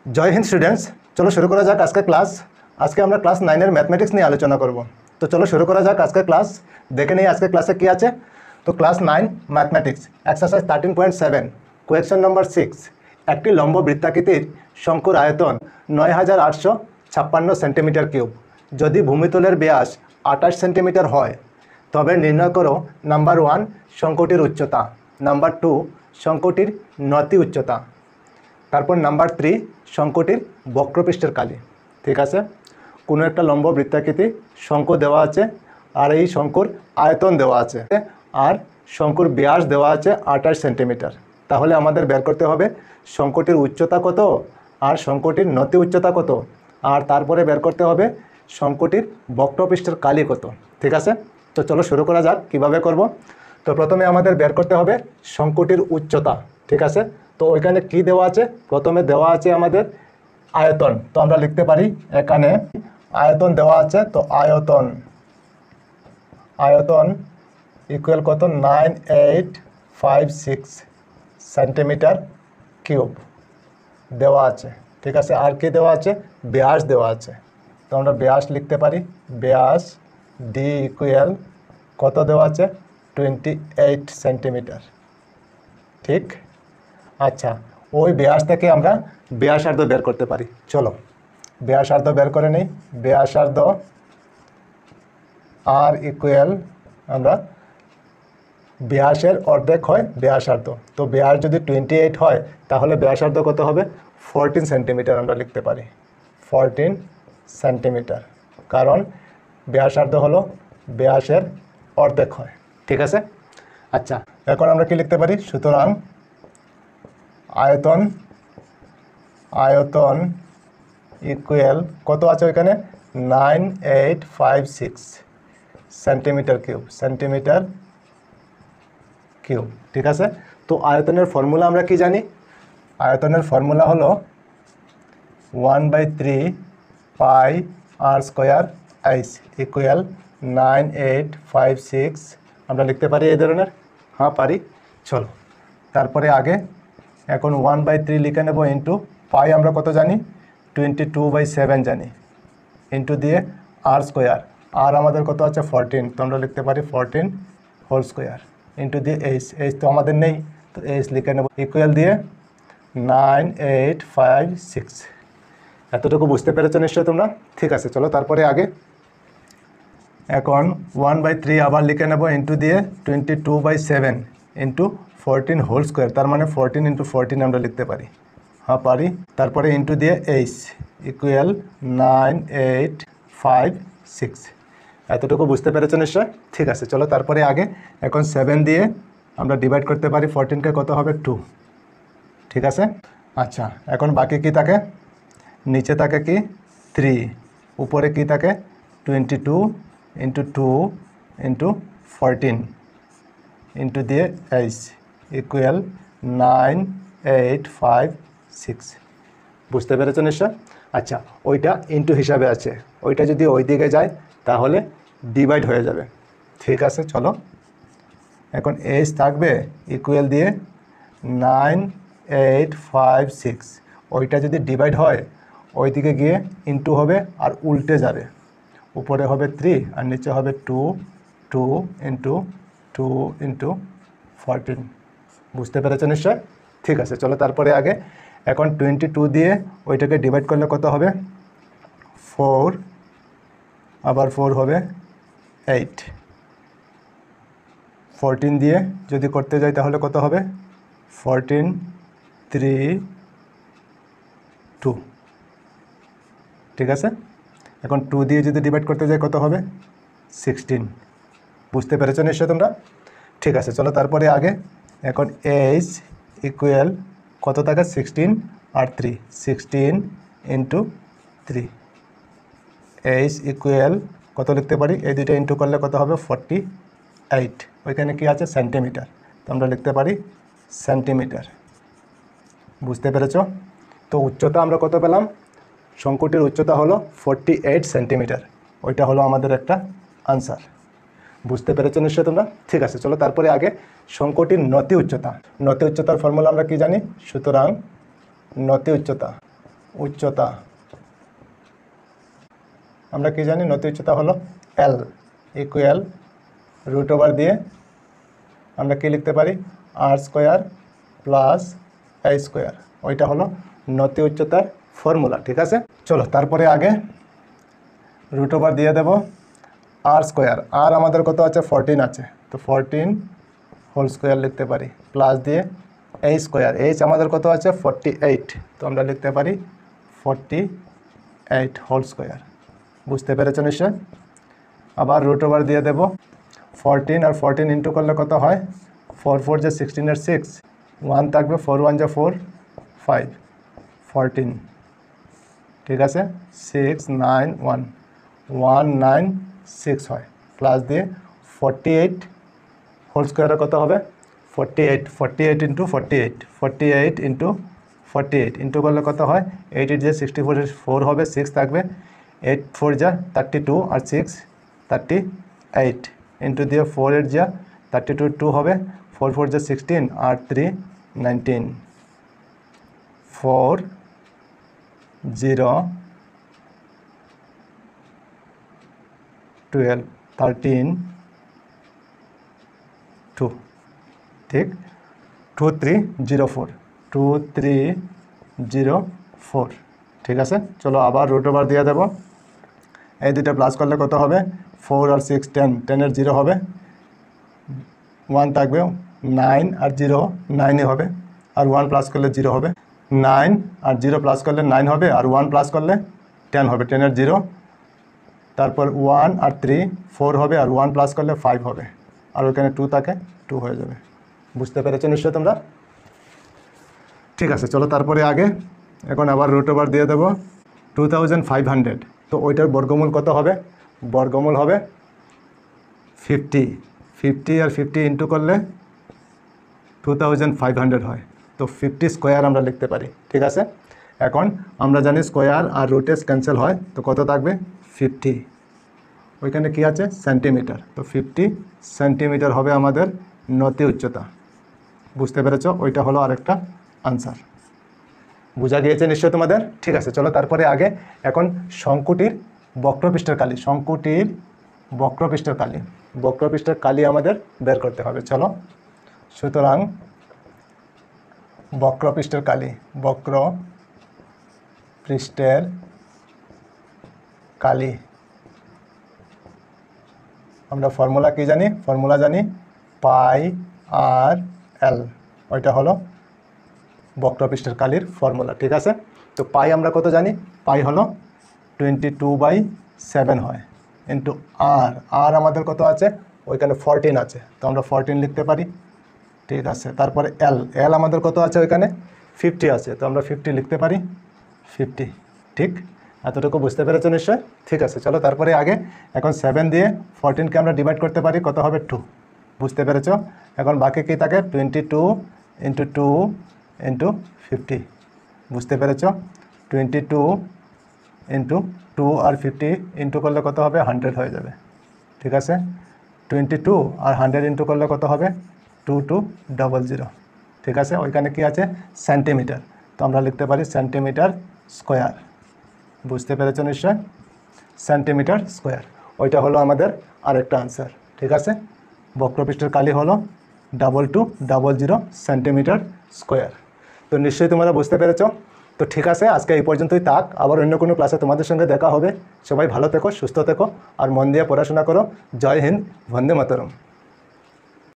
जय हिंद स्टूडेंट्स। चलो शुरू करा जाक आज का क्लास। आज के আমরা ক্লাস 9 এর ম্যাথমেটিক্স নিয়ে আলোচনা করব। তো চলো শুরু করা যাক আজকের ক্লাস। দেখে নেই আজকের ক্লাসে কি আছে। তো class 9 mathematics exercise 13.7 question number 6। একটি লম্ব বৃত্তাকৃতির শঙ্কুর আয়তন 9856 সেন্টিমিটার কিউব। যদি ভূমিতলের ব্যাস 28 সেন্টিমিটার হয় তবে নির্ণয় করো নাম্বার 1 শঙ্কুটির উচ্চতা, নাম্বার 2 শঙ্কুটির নতি উচ্চতা, তারপর নাম্বার 3 শঙ্কুটির বক্রপৃষ্ঠের কালি। ঠিক আছে, কোনো একটা লম্ব বৃত্তাকৃতি শঙ্কু দেওয়া আছে আর এই শঙ্কুর আয়তন দেওয়া আছে আর শঙ্কুর ব্যাস দেওয়া আছে 28 সেন্টিমিটার। তাহলে আমাদের বের করতে হবে শঙ্কুটির উচ্চতা কত আর শঙ্কুটির নতি উচ্চতা কত, আর তারপরে বের করতে হবে শঙ্কুটির বক্রপৃষ্ঠের কালি কত। ঠিক আছে, তো চলো শুরু করা যাক কিভাবে করব। তো প্রথমে আমাদের বের করতে হবে শঙ্কুটির উচ্চতা। ঠিক আছে, তো ওইখানে কি দেওয়া আছে, প্রথমে দেওয়া আছে আমাদের আয়তন। তো আমরা লিখতে পারি এখানে আয়তন দেওয়া আছে। তো আয়তন ইকুয়াল কত 9856 সেন্টিমিটার কিউব দেওয়া আছে। ঠিক আছে, আর কি দেওয়া আছে, ব্যাস দেওয়া আছে। তো আমরা ব্যাস লিখতে পারি, ব্যাস ডি ইকুয়াল কত দেওয়া আছে 28 সেন্টিমিটার। ঠিক, আচ্ছা ওই ব্যাস থেকে আমরা ব্যাসার্ধ বের করতে পারি। চলো ব্যাসার্ধ বের করে নেই। ব্যাসার্ধ আর ইকুয়াল আমরা ব্যাসের অর্ধেক হয় ব্যাসার্ধ। তো ব্যাস যদি 28 হয় তাহলে ব্যাসার্ধ কত হবে 14 সেন্টিমিটার আমরা লিখতে পারি 14 সেন্টিমিটার, কারণ ব্যাসার্ধ হলো ব্যাসের অর্ধেক হয়। ঠিক আছে, আচ্ছা এখন আমরা কি লিখতে পারি, সুতরাং আয়তন ইকুয়াল কত আছে ওইখানে 9856 সেন্টিমিটার কিউব। ঠিক আছে, তো আয়তনের ফর্মুলা আমরা কি জানি, আয়তনের ফর্মুলা হলো 1/3 পাই আর স্কোয়ার এইচ ইকুয়াল 9856 আমরা লিখতে পারি এই ধরনের। হ্যাঁ পারি, চলো তারপরে আগে এখন 1/3 লিখে নেব ইন্টু পাই আমরা কত জানি 22/7 জানি, ইন্টু দিয়ে আর স্কোয়ার, আর আমাদের কত আছে 14, তো আমরা লিখতে পারি 14 হোল স্কোয়ার, ইন্টু দিয়ে এইচ তো আমাদের নেই, তো এইচ লিখে নেব ইকুয়াল দিয়ে 9856। এতটুকু বুঝতে পেরেছো নিশ্চয় তোমরা। ঠিক আছে, চলো তারপরে আগে এখন 1/3 আবার লিখে নেব ইন্টু দিয়ে 22/7 ইন্টু 14 হোল স্কোয়ার, তার মানে 14 ইন্টু 14 আমরা লিখতে পারি। হ্যাঁ পারি, তারপরে ইন্টু দিয়ে এইচ ইকুয়াল 9856। এতটুকু বুঝতে পেরেছো নিশ্চয়। ঠিক আছে, চলো তারপরে আগে এখন 7 দিয়ে আমরা ডিভাইড করতে পারি 14কে, কত হবে 2। ঠিক আছে, আচ্ছা এখন বাকি কি থাকে, নিচে থাকে কি 3, উপরে কি থাকে 22 ইন্টু 2 ইন্টু 14 ইন্টু দিয়ে এইচ ইকুয়াল 9856। বুঝতে পেরেছো নিশ্চয়। আচ্ছা ওইটা ইন্টু হিসাবে আছে, ওইটা যদি ওই দিকে যায় তাহলে ডিভাইড হয়ে যাবে। ঠিক আছে, চলো এখন এইচ থাকবে ইকুয়াল দিয়ে 9856, ওইটা যদি ডিভাইড হয় ওই দিকে গিয়ে ইন্টু হবে আর উল্টে যাবে, উপরে হবে 3 আর নিচে হবে 2 ইন্টু 2 ইন্টু 14। বুঝতে পেরেছো নিশ্চয়। ঠিক আছে, চলো তারপরে আগে এখন 22 দিয়ে ওইটাকে ডিভাইড করলে কত হবে 4, আবার 4 হবে 8, 14 দিয়ে যদি করতে যাই তাহলে কত হবে 14 3 2। ঠিক আছে, এখন 2 দিয়ে যদি ডিভাইড করতে যাই কত হবে 16। বুঝতে পেরেছো নিশ্চয় তোমরা। ঠিক আছে, চলো তারপরে আগে এখন এইচ ইকুয়াল কত থাকে 16 আর 3, 16 ইন্টু 3, এইচ ইকুয়াল কত লিখতে পারি, এই দুইটা ইন্টু করলে কত হবে 48, ওইখানে কি আছে সেন্টিমিটার, তো আমরা লিখতে পারি সেন্টিমিটার। বুঝতে পেরেছো। তো উচ্চতা আমরা কত পেলাম, শঙ্কুটির উচ্চতা হলো 48 সেন্টিমিটার, ওইটা হলো আমাদের একটা আনসার। বুঝতে পেরেছো নিশ্চয় তোমরা। ঠিক আছে, চলো তারপরে আগে শঙ্কুটির নতি উচ্চতার ফর্মুলা আমরা কি জানি, সুতরাং নতি উচ্চতা উচ্চতা, আমরা কি জানি নতি উচ্চতা হলো L ইকুয়াল রুট ওভার দিয়ে আমরা কি লিখতে পারি R square plus A square, ওইটা হলো নতি উচ্চতার ফর্মুলা। ঠিক আছে, চলো তারপরে আগে রুট ওভার দিয়ে দেব R স্কোয়ার, আর আমাদের কত আছে 14 আছে, তো 14 হোল স্কোয়ার লিখতে পারি প্লাস দিয়ে A স্কোয়ার, এইচ আমাদের কত আছে 48, তো আমরা লিখতে পারি 48 হোল স্কোয়ার। বুঝতে পেরেছ নিশ্চয়। আবার রুট ওভার দিয়ে দেব 14 আর 14 ইন্টু করলে কত হয় 4 4 যে 16 এর 6, 1 থাকবে 4 1 যে 4 5 14, ঠিক আছে 6 9 1 1 9 6 হয় প্লাস দিয়ে 48 হোল স্কোয়ারে কত হবে 48 48 ইন্টু 48 48 ইন্টু 48 ইন্টু করলে কত হয় 8 8 যে 64 4 হবে 6 থাকবে 8 4 যা 32 আর 6 38 ইন্টু দিয়ে 4 8 যা 32 2 হবে 4 4 যা 16 আর 3 19 4 0 12 13 2, ঠিক 2304 2304, ঠিক আছে। চলো আবার রুট ওভার দিয়ে দেবো, এই দুটো প্লাস করলে কত হবে 4 আর 6 10, 10 এর 0 হবে 1 থাকবে 9 আর 0 9 হবে আর 1 প্লাস করলে 0 হবে 9 আর 0 প্লাস করলে 9 হবে আর 1 প্লাস করলে 10 হবে 10 এর 0, তারপর 1 আর 3 4 হবে আর 1 প্লাস করলে 5 হবে আর ওখানে 2 থাকে 2 হয়ে যাবে। বুঝতে পেরেছো নিশ্চয় তোমরা। ঠিক আছে, চলো তারপরে আগে এখন আবার রুট ওভার দিয়ে দেবো 2500, তো ওইটার বর্গমূল কত হবে বর্গমূল হবে 50 50 আর 50 ইন্টু করলে 2500 হয়, তো 50 স্কোয়ার আমরা লিখতে পারি। ঠিক আছে, এখন আমরা জানি স্কোয়ার আর রুটেস ক্যান্সেল হয়, তো কত থাকবে 50, ওইখানে কি আছে সেন্টিমিটার, তো 50 সেন্টিমিটার হবে আমাদের নতি উচ্চতা। বুঝতে পেরেছ, ওইটা হলো আরেকটা আনসার। বোঝা গিয়েছে নিশ্চয় তোমাদের। ঠিক আছে, চলো তারপরে আগে এখন শঙ্কুটির বক্রপৃষ্ঠের কালি, শঙ্কুটির বক্রপৃষ্ঠের কালি, বক্রপৃষ্ঠের কালি আমাদের বের করতে হবে। চলো, সুতরাং বক্রপৃষ্ঠের কালি, বক্রপৃষ্ঠের কালি আমরা ফর্মুলা কি জানি, ফর্মুলা জানি পাই আর এল, ওইটা হলো বক্রপৃষ্ঠের কালির ফর্মুলা। ঠিক আছে, তো পাই আমরা কত জানি, পাই হলো 22/7 হয় ইন্টু আর, আর আমাদের কত আছে ওইখানে 14 আছে, তো আমরা 14 লিখতে পারি। ঠিক আছে, তারপরে এল, এল আমাদের কত আছে ওইখানে 50 আছে, তো আমরা 50 লিখতে পারি 50। ঠিক, এতটুকু বুঝতে পেরেছো নিশ্চয়। ঠিক আছে, চলো তারপরে আগে এখন 7 দিয়ে 14কে আমরা ডিভাইড করতে পারি, কত হবে 2। বুঝতে পেরেছো, এখন বাকি কী থাকে 22 ইন্টু 2 ইন্টু 50। বুঝতে পেরেছো, 22 ইন্টু 2 আর 50 ইন্টু করলে কত হবে 100 হয়ে যাবে। ঠিক আছে, 22 আর 100 ইন্টু করলে কত হবে 2200। ঠিক আছে, ওইখানে কি আছে সেন্টিমিটার, তো আমরা লিখতে পারি সেন্টিমিটার স্কোয়ার। বুঝতে পেরেছো নিশ্চয়, সেন্টিমিটার স্কোয়ার, ওইটা হলো আমাদের আরেকটা আনসার। ঠিক আছে, বক্রপৃষ্ঠের কালি হলো 2200 সেন্টিমিটার স্কোয়ার। তো নিশ্চয়ই তোমরা বুঝতে পেরেছো। তো ঠিক আছে, আজকে এই পর্যন্তই থাক, আবার অন্য কোনো ক্লাসে তোমাদের সঙ্গে দেখা হবে। সবাই ভালো থেকো, সুস্থ থেকো আর মন দিয়ে পড়াশোনা করো। জয় হিন্দ, বন্দে মাতরম।